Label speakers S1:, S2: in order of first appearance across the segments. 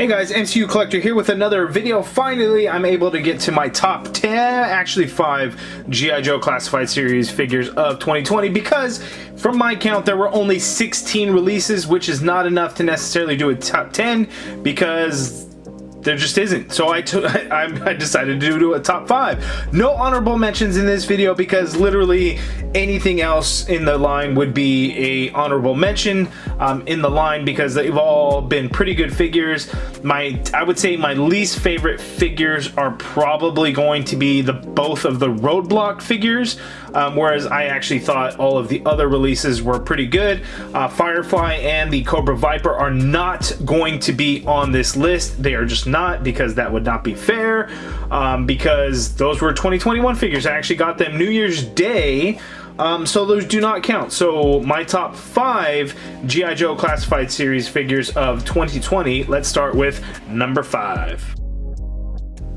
S1: Hey guys, MCU Collector here with another video. Finally, I'm able to get to my top 10, actually 5 G.I. Joe Classified Series figures of 2020 because from my count there were only 16 releases, which is not enough to necessarily do a top 10 because there just isn't. So I decided to do a top 5. No honorable mentions in this video because literally anything else in the line would be a honorable mention in the line because they've all been pretty good figures. I would say my least favorite figures are probably going to be both of the Roadblock figures, whereas I actually thought all of the other releases were pretty good. Firefly and the Cobra Viper are not going to be on this list. They are just not, because that would not be fair, because those were 2021 figures. I actually got them New Year's Day, so those do not count. So my top 5 G.I. Joe Classified Series figures of 2020, let's start with number 5.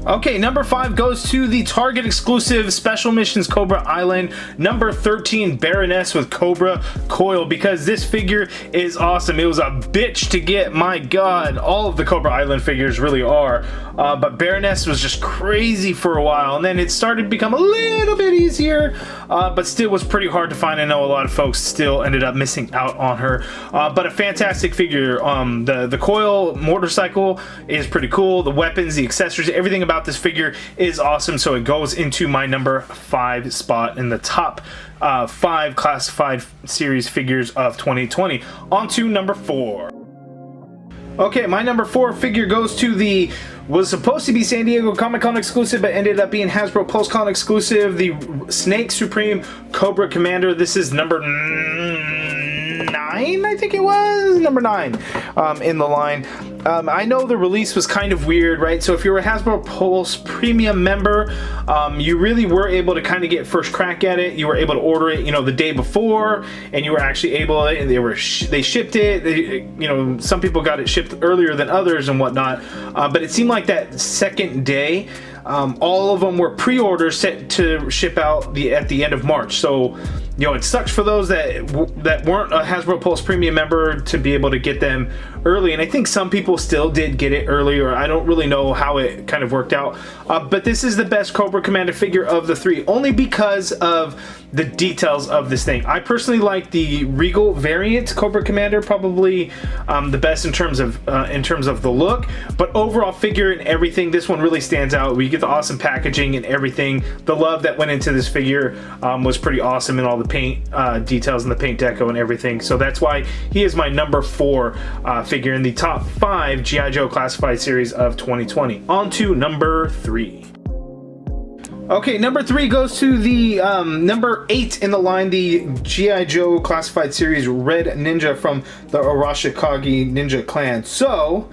S1: Okay, number 5 goes to the Target exclusive Special Missions Cobra Island, number 13 Baroness with Cobra Coil, because this figure is awesome. It was a bitch to get, my god. All of the Cobra Island figures really are, but Baroness was just crazy for a while, and then it started to become a little bit easier, but still was pretty hard to find. I know a lot of folks still ended up missing out on her, but a fantastic figure. The Coil motorcycle is pretty cool. The weapons, the accessories, everything about this figure is awesome, so it goes into my number 5 spot in the top 5 classified series figures of 2020. On to number 4. Okay, my number 4 figure goes to was supposed to be San Diego Comic-Con exclusive, but ended up being Hasbro Post-Con exclusive, the Snake Supreme Cobra Commander. This is number 9, I think it was, number 9 in the line. I know the release was kind of weird, right? So if you're a Hasbro Pulse Premium member, you really were able to kind of get first crack at it. You were able to order it, the day before, and you were actually able, and they shipped it. Some people got it shipped earlier than others and whatnot, but it seemed like that second day, all of them were pre-orders set to ship out at the end of March. So it sucks for those that weren't a Hasbro Pulse Premium member to be able to get them early, and I think some people still did get it early, or I don't really know how it kind of worked out, but this is the best Cobra Commander figure of the 3, only because of the details of this thing. I personally like the Regal variant Cobra Commander, probably the best in terms of the look, but overall figure and everything, this one really stands out. We get the awesome packaging and everything. The love that went into this figure was pretty awesome, and all the paint details and the paint deco and everything. So that's why he is my number 4 figure in the top 5 G.I. Joe Classified Series of 2020. On to number 3. Okay, number 3 goes to the number 8 in the line, the G.I. Joe Classified Series Red Ninja from the Arashikage Ninja Clan. So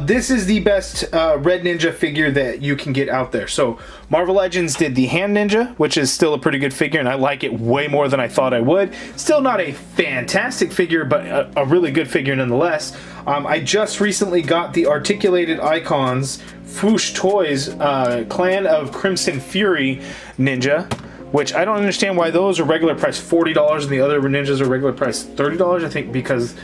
S1: this is the best Red Ninja figure that you can get out there. So Marvel Legends did the Hand Ninja, which is still a pretty good figure, and I like it way more than I thought I would. Still not a fantastic figure, but a really good figure nonetheless. I just recently got the Articulated Icons Foosh Toys Clan of Crimson Fury Ninja, which I don't understand why those are regular price $40 and the other ninjas are regular price $30. I think because,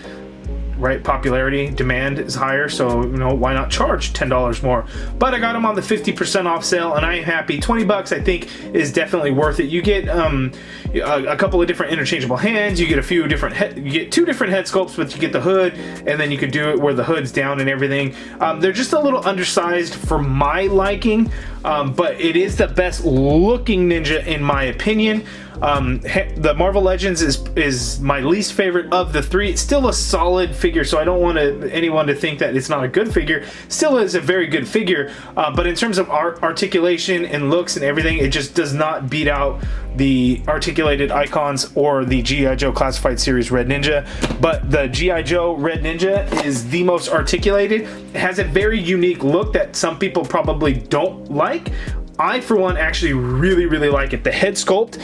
S1: right, popularity, demand is higher, so why not charge $10 more? But I got them on the 50% off sale, and I am happy. $20 I think is definitely worth it. You get a couple of different interchangeable hands. You get a few different you get 2 different head sculpts, but you get the hood, and then you could do it where the hood's down and everything. They're just a little undersized for my liking, but it is the best looking ninja in my opinion. The Marvel Legends is my least favorite of the 3. It's still a solid figure, so I don't want anyone to think that it's not a good figure. Still is a very good figure, but in terms of articulation and looks and everything, it just does not beat out the Articulated Icons or the G.I. Joe Classified Series Red Ninja. But the G.I. Joe Red Ninja is the most articulated. It has a very unique look that some people probably don't like. I, for one, actually really like it. The head sculpt,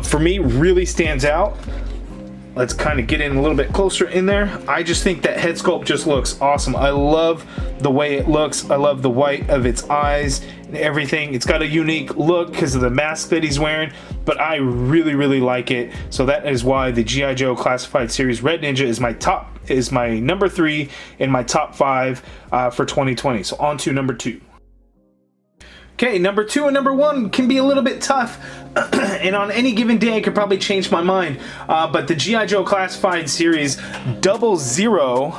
S1: for me, really stands out. Let's kind of get in a little bit closer in there. I just think that head sculpt just looks awesome. I love the way it looks. I love the white of its eyes and everything. It's got a unique look because of the mask that he's wearing, but I really like it. So that is why the G.I. Joe Classified Series Red Ninja is my number 3 in my top 5 for 2020. So on to number 2. Okay, number 2 and number 1 can be a little bit tough, and on any given day I could probably change my mind, but the G.I. Joe Classified Series 00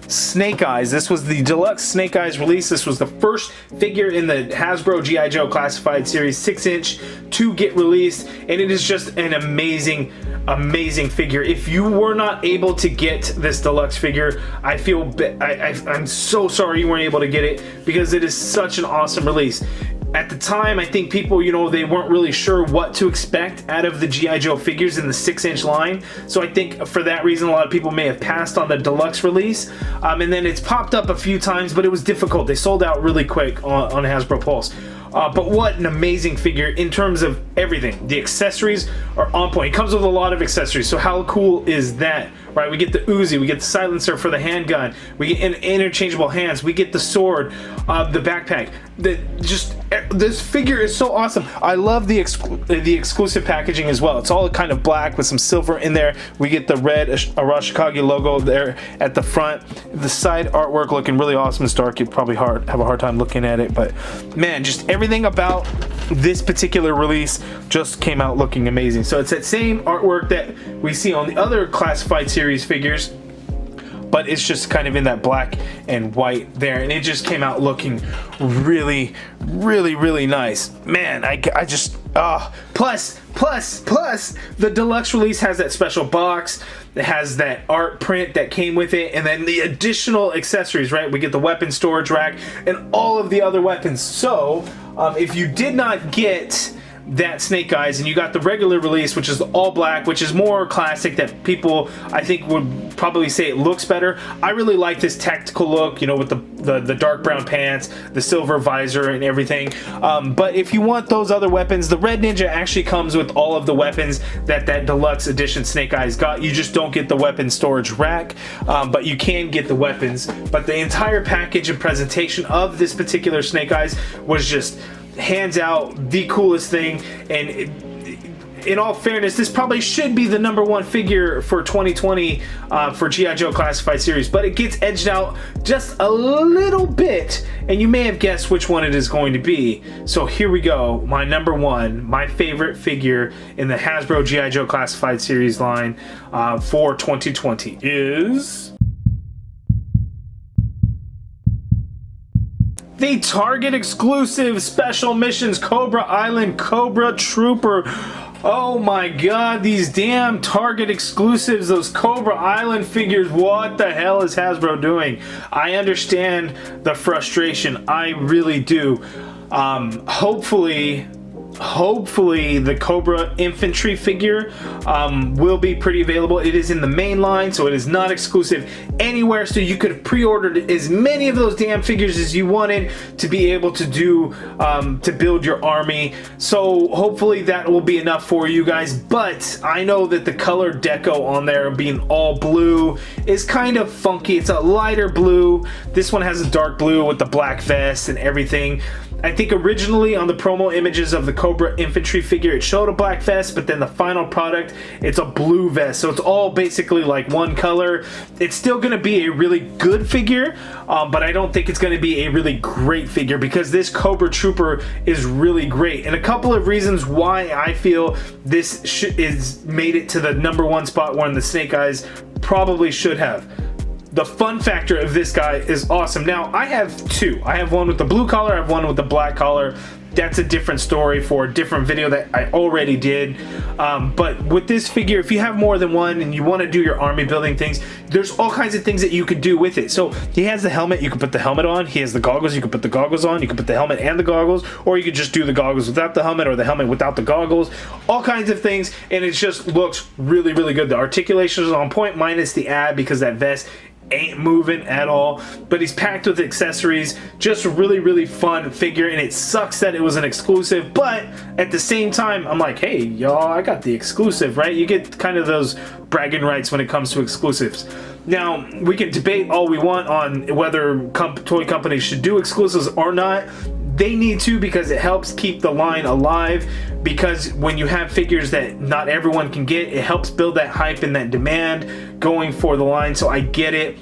S1: Snake Eyes. This was the deluxe Snake Eyes release. This was the first figure in the Hasbro G.I. Joe Classified Series 6-inch to get released, and it is just an amazing figure. If you were not able to get this deluxe figure, I'm so sorry you weren't able to get it, because it is such an awesome release. At the time, I think people, you know, they weren't really sure what to expect out of the G.I. Joe figures in the 6-inch line. So I think for that reason, a lot of people may have passed on the deluxe release. And then it's popped up a few times, but it was difficult. They sold out really quick on Hasbro Pulse. But what an amazing figure in terms of everything. The accessories are on point. It comes with a lot of accessories, so how cool is that? Right, we get the Uzi, we get the silencer for the handgun, we get interchangeable hands, we get the sword, the backpack. This figure is so awesome. I love the exclusive packaging as well. It's all kind of black with some silver in there. We get the red Arashikage logo there at the front. The side artwork looking really awesome. It's dark. You'd probably have a hard time looking at it, but man, just everything about this particular release just came out looking amazing. So it's that same artwork that we see on the other Classified Series figures, but it's just kind of in that black and white there, and it just came out looking really nice. Man, I just plus the deluxe release has that special box. It has that art print that came with it, and then the additional accessories, right? We get the weapon storage rack and all of the other weapons. So if you did not get that Snake Eyes and you got the regular release, which is all black, which is more classic, that people I think would probably say it looks better. I really like this tactical look, you know, with the dark brown pants, the silver visor and everything. But if you want those other weapons, the Red Ninja actually comes with all of the weapons that deluxe edition Snake Eyes got. You just don't get the weapon storage rack, but you can get the weapons. But the entire package and presentation of this particular Snake Eyes was just hands out the coolest thing. And in all fairness, this probably should be the number 1 figure for 2020 for G.I. Joe Classified Series, but it gets edged out just a little bit, and you may have guessed which one it is going to be. So here we go. My number 1, my favorite figure in the Hasbro G.I. Joe Classified Series line for 2020 is the Target exclusive Special Missions Cobra Island Cobra Trooper. Oh my god, these damn Target exclusives, those Cobra Island figures, what the hell is Hasbro doing? I understand the frustration, I really do. Hopefully the Cobra infantry figure will be pretty available. It is in the main line, so it is not exclusive anywhere, so you could have pre-ordered as many of those damn figures as you wanted to be able to do to build your army. So hopefully that will be enough for you guys, but I know that the color deco on there being all blue is kind of funky. It's a lighter blue. This one has a dark blue with the black vest and everything. I think originally on the promo images of the Cobra infantry figure, it showed a black vest, but then the final product, it's a blue vest. So it's all basically like one color. It's still going to be a really good figure, but I don't think it's going to be a really great figure, because this Cobra Trooper is really great. And a couple of reasons why I feel this is made it to the number 1 spot, when the Snake Eyes probably should have. The fun factor of this guy is awesome. Now, I have 2. I have one with the blue collar, I have one with the black collar. That's a different story for a different video that I already did. But with this figure, if you have more than one and you want to do your army building things, there's all kinds of things that you could do with it. So he has the helmet, you can put the helmet on. He has the goggles, you can put the goggles on. You can put the helmet and the goggles, or you could just do the goggles without the helmet, or the helmet without the goggles. All kinds of things, and it just looks really good. The articulation is on point, minus the ab, because that vest ain't moving at all, but he's packed with accessories. Just a really fun figure, and it sucks that it was an exclusive, but at the same time, I'm like, hey y'all, I got the exclusive, right? You get kind of those bragging rights when it comes to exclusives. Now, we can debate all we want on whether toy companies should do exclusives or not. They need to, because it helps keep the line alive, because when you have figures that not everyone can get, it helps build that hype and that demand going for the line. So I get it.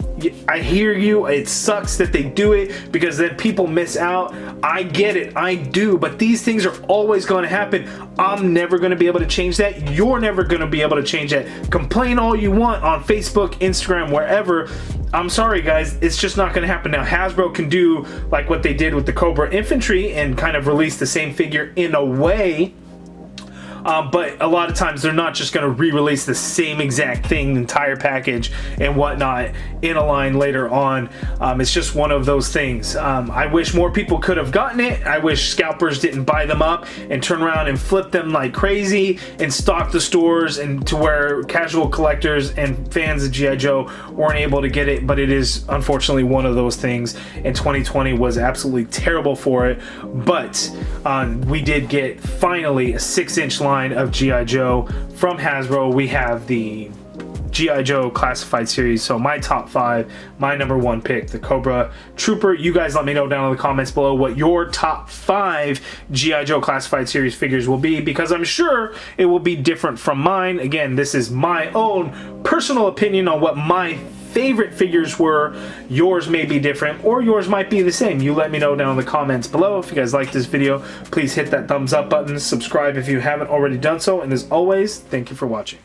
S1: I hear you. It sucks that they do it because then people miss out. I get it. I do. But these things are always going to happen. I'm never going to be able to change that. You're never going to be able to change that. Complain all you want on Facebook, Instagram, wherever. I'm sorry, guys, it's just not going to happen. Now, Hasbro can do like what they did with the Cobra Infantry and kind of release the same figure in a way. But a lot of times they're not just going to re-release the same exact thing, entire package and whatnot in a line later on. It's just one of those things. I wish more people could have gotten it. I wish scalpers didn't buy them up and turn around and flip them like crazy and stock the stores, and to where casual collectors and fans of G.I. Joe weren't able to get it. But it is unfortunately one of those things, and 2020 was absolutely terrible for it. But we did get finally a 6-inch line of G.I. Joe from Hasbro. We have the G.I. Joe Classified Series. So my top 5, my number 1 pick, the Cobra Trooper. You guys let me know down in the comments below what your top 5 G.I. Joe Classified Series figures will be, because I'm sure it will be different from mine. Again, this is my own personal opinion on what my favorite figures were. Yours may be different, or yours might be the same. You let me know down in the comments below. If you guys like this video, please hit that thumbs up button, subscribe if you haven't already done so, and as always, thank you for watching.